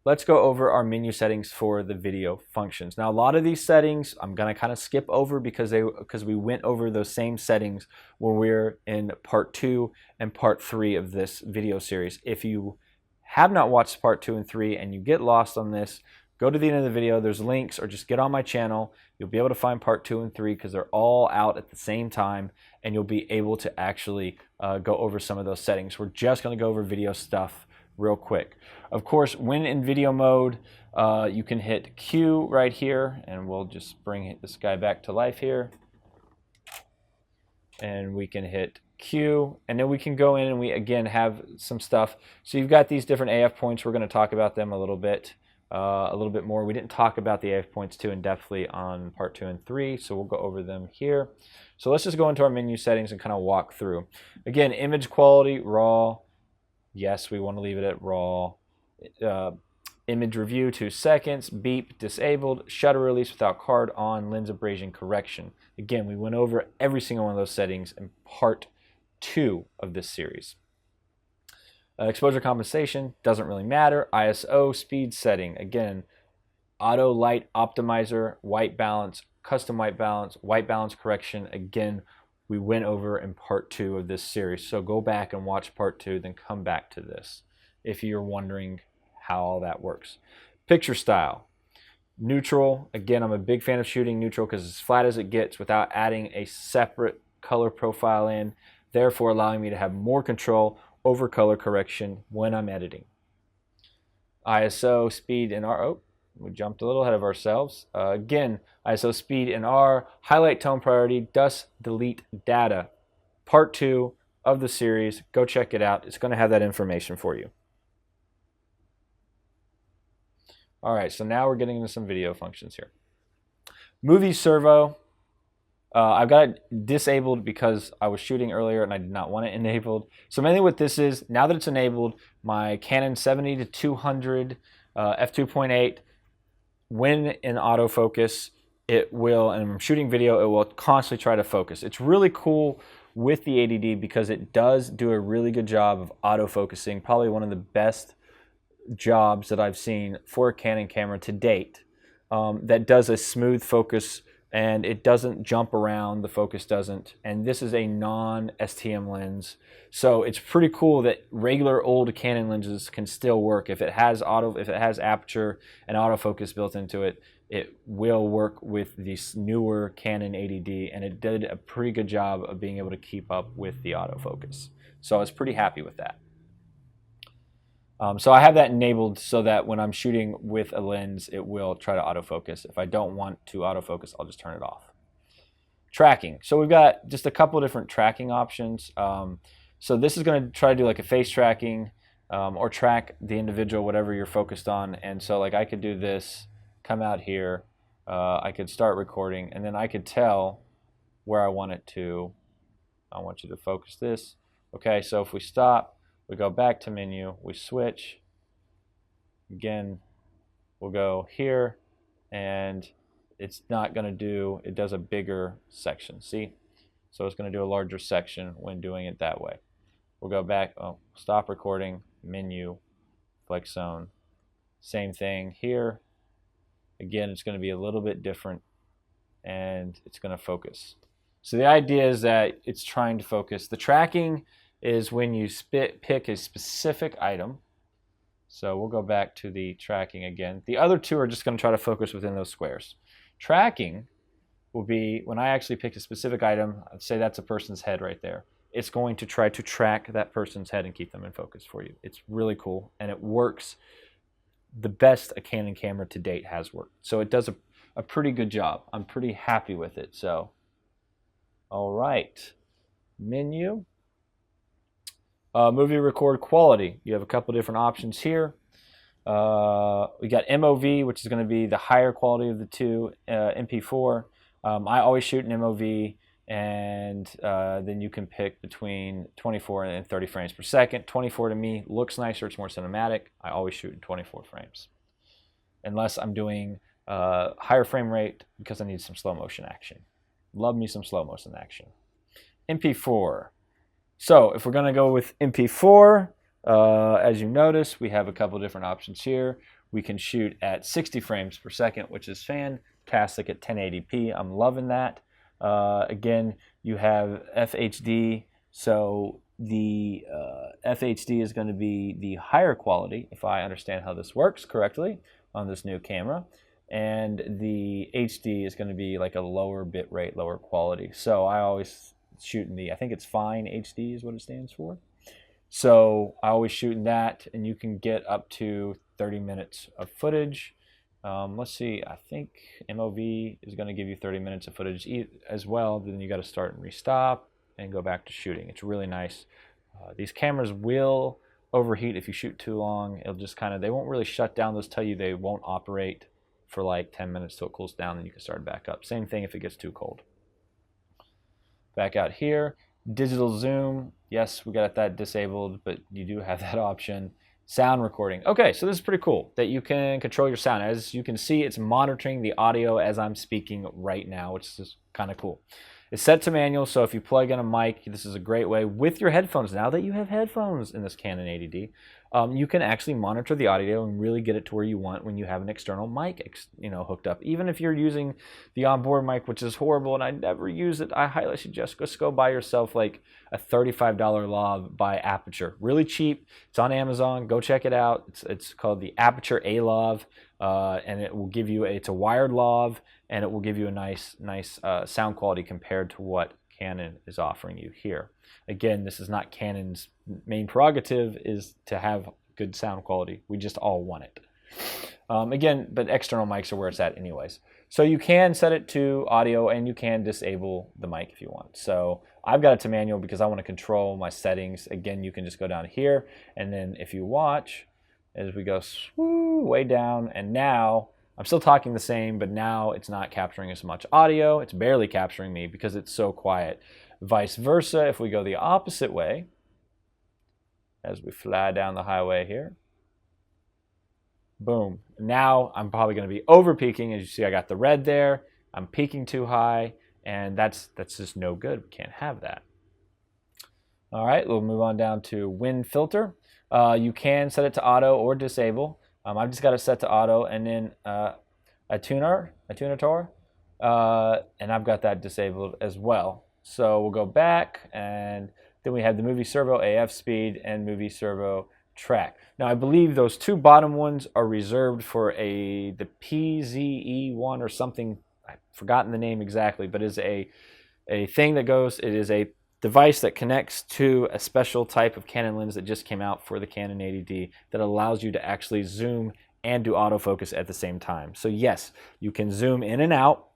let's go over our menu settings for the video functions. Now, a lot of these settings I'm going to kind of skip over because we went over those same settings when we're in part 2 and part 3 of this video series. If you have not watched part 2 and 3 and you get lost on this, go to the end of the video. There's links, or just get on my channel. You'll be able to find part 2 and 3 because they're all out at the same time, and you'll be able to actually go over some of those settings. We're just going to go over video stuff real quick. Of course, when in video mode, you can hit Q right here, and we'll just bring this guy back to life here. And we can hit Q, and then we can go in and we again have some stuff. So you've got these different AF points. We're going to talk about them a little bit more. We didn't talk about the AF points too in-depthly on part 2 and 3, so we'll go over them here. So let's just go into our menu settings and kind of walk through. Again, image quality, RAW. Yes, we want to leave it at RAW. Image review, 2 seconds. Beep, disabled. Shutter release without card on. Lens abrasion correction. Again, we went over every single one of those settings in part 2 of this series. Exposure compensation, doesn't really matter. ISO, speed setting. Again, auto light optimizer, white balance, custom white balance correction. Again, we went over in part 2 of this series. So go back and watch part 2, then come back to this if you're wondering how all that works. Picture style. Neutral. Again, I'm a big fan of shooting neutral because it's as flat as it gets without adding a separate color profile in, therefore allowing me to have more control over color correction when I'm editing. ISO, speed, and R. Oh, we jumped a little ahead of ourselves. Again, ISO, speed, and R. Highlight tone priority, dust, delete, data. Part 2 of the series. Go check it out. It's going to have that information for you. All right, so now we're getting into some video functions here. Movie servo. I've got it disabled because I was shooting earlier and I did not want it enabled. So mainly what this is, now that it's enabled, my Canon 70-200 f2.8, when in autofocus, it will, and I'm shooting video, it will constantly try to focus. It's really cool with the 80D because it does do a really good job of autofocusing, probably one of the best jobs that I've seen for a Canon camera to date, that does a smooth focus and it doesn't jump around, the focus doesn't, and this is a non-STM lens, so it's pretty cool that regular old Canon lenses can still work. If it has aperture and autofocus built into it, it will work with this newer Canon 80D, and it did a pretty good job of being able to keep up with the autofocus. So I was pretty happy with that. So I have that enabled so that when I'm shooting with a lens, it will try to autofocus. If I don't want to autofocus, I'll just turn it off. Tracking. So we've got just a couple of different tracking options. So this is going to try to do like a face tracking or track the individual, whatever you're focused on. And so like I could do this, come out here, I could start recording, and then I could tell where I want it to. I want you to focus this. Okay, so if we stop, we go back to menu, we switch, again, we'll go here, and it's not going to do, it does a bigger section, see? So it's going to do a larger section when doing it that way. We'll go back, stop recording, menu, flex zone, same thing here. Again, it's going to be a little bit different, and it's going to focus. So the idea is that it's trying to focus. The tracking is when you pick a specific item. So we'll go back to the tracking again. The other two are just going to try to focus within those squares. Tracking will be when I actually pick a specific item, I'd say that's a person's head right there. It's going to try to track that person's head and keep them in focus for you. It's really cool, and it works the best a Canon camera to date has worked. So it does a pretty good job. I'm pretty happy with it. So, all right, menu. Movie record quality. You have a couple different options here. We got MOV, which is going to be the higher quality of the two. MP4. I always shoot in MOV, and then you can pick between 24 and 30 frames per second. 24 to me looks nicer. It's more cinematic. I always shoot in 24 frames, unless I'm doing higher frame rate because I need some slow motion action. Love me some slow motion action. MP4. So if we're going to go with MP4, as you notice, we have a couple different options here. we can shoot at 60 frames per second, which is fantastic at 1080p. I'm loving that. Again, you have FHD, so the FHD is going to be the higher quality, if I understand how this works correctly, on this new camera. And the HD is going to be like a lower bit rate, lower quality. So I always shoot in I think it's Fine HD is what it stands for. So I always shoot in that, and you can get up to 30 minutes of footage. Let's see, I think MOV is going to give you 30 minutes of footage as well. Then you got to start and restop and go back to shooting. It's really nice. These cameras will overheat if you shoot too long. It'll just they won't really shut down. Those tell you they won't operate for like 10 minutes till it cools down, and you can start back up. Same thing if it gets too cold. Back out here, digital zoom. Yes, we got that disabled, but you do have that option. Sound recording. Okay, so this is pretty cool that you can control your sound. As you can see, it's monitoring the audio as I'm speaking right now, which is kind of cool. It's set to manual, so if you plug in a mic, this is a great way with your headphones. Now that you have headphones in this Canon 80D, you can actually monitor the audio and really get it to where you want when you have an external mic, hooked up. Even if you're using the onboard mic, which is horrible, and I never use it, I highly suggest just go buy yourself like a $35 lav by Aperture. Really cheap. It's on Amazon. Go check it out. It's called the Aperture A lav, and it will give you it's a wired lav, and it will give you a nice sound quality compared to what Canon is offering you here. Again, this is not Canon's main prerogative is to have good sound quality. We just all want it. Again, but external mics are where it's at anyways. So you can set it to audio, and you can disable the mic if you want. So I've got it to manual because I want to control my settings. Again, you can just go down here, and then if you watch, as we go way down, and now I'm still talking the same, but now it's not capturing as much audio. It's barely capturing me because it's so quiet. Vice versa, if we go the opposite way, as we fly down the highway here, boom. Now I'm probably going to be over peaking. As you see, I got the red there. I'm peaking too high, and that's just no good. We can't have that. All right, we'll move on down to wind filter. You can set it to auto or disable. I've just got it set to auto, and then a tuner tour, and I've got that disabled as well. So we'll go back, and then we have the movie servo AF speed and movie servo track. Now I believe those two bottom ones are reserved for the PZE1 or something. I've forgotten the name exactly, but it's a thing that goes. It is a device that connects to a special type of Canon lens that just came out for the Canon 80D that allows you to actually zoom and do autofocus at the same time. So yes, you can zoom in and out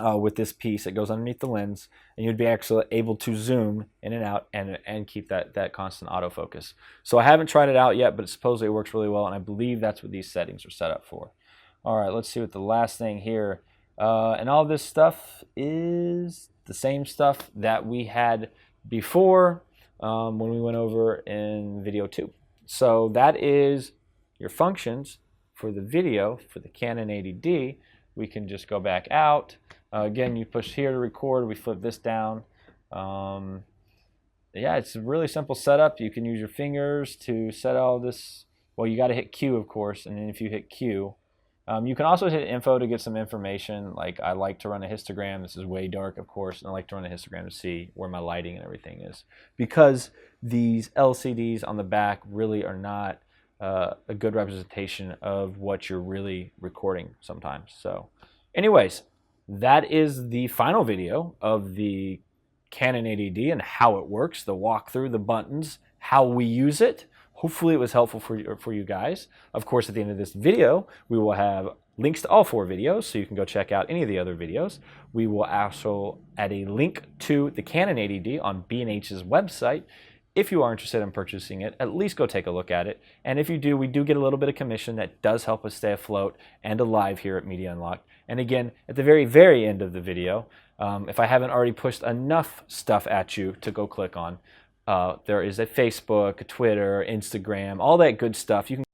with this piece that goes underneath the lens, and you'd be actually able to zoom in and out and keep that constant autofocus. So I haven't tried it out yet, but it supposedly works really well, and I believe that's what these settings are set up for. All right, let's see what the last thing here. And all this stuff is the same stuff that we had before when we went over in video 2. So that is your functions for the video for the Canon 80D. We can just go back out. Again, you push here to record. We flip this down. Yeah, it's a really simple setup. You can use your fingers to set all this. Well, you got to hit Q, of course, and then if you hit Q, you can also hit info to get some information. Like I like to run a histogram. This is way dark, of course, and I like to run a histogram to see where my lighting and everything is. Because these LCDs on the back really are not a good representation of what you're really recording sometimes. So anyways, that is the final video of the Canon 80D and how it works, the walkthrough, the buttons, how we use it. Hopefully it was helpful for you guys. Of course, at the end of this video, we will have links to all 4 videos, so you can go check out any of the other videos. We will also add a link to the Canon 80D on B&H's website. If you are interested in purchasing it, at least go take a look at it. And if you do, we do get a little bit of commission that does help us stay afloat and alive here at Media Unlocked. And again, at the very, very end of the video, if I haven't already pushed enough stuff at you to go click on, there is a Facebook, a Twitter, Instagram, all that good stuff. You can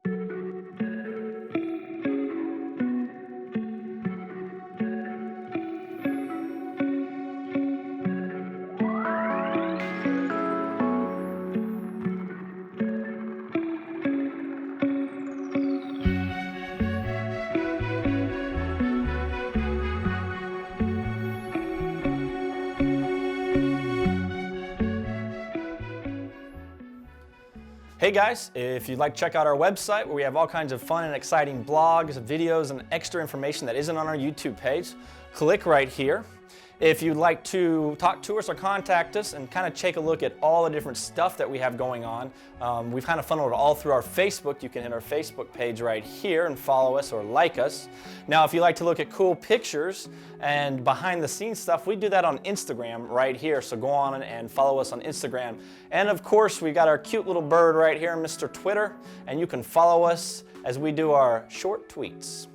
Hey guys, if you'd like to check out our website where we have all kinds of fun and exciting blogs, videos, and extra information that isn't on our YouTube page, click right here. If you'd like to talk to us or contact us and kind of take a look at all the different stuff that we have going on, we've kind of funneled it all through our Facebook. You can hit our Facebook page right here and follow us or like us. Now, if you like to look at cool pictures and behind the scenes stuff, we do that on Instagram right here. So go on and follow us on Instagram. And of course, we got our cute little bird right here, Mr. Twitter, and you can follow us as we do our short tweets.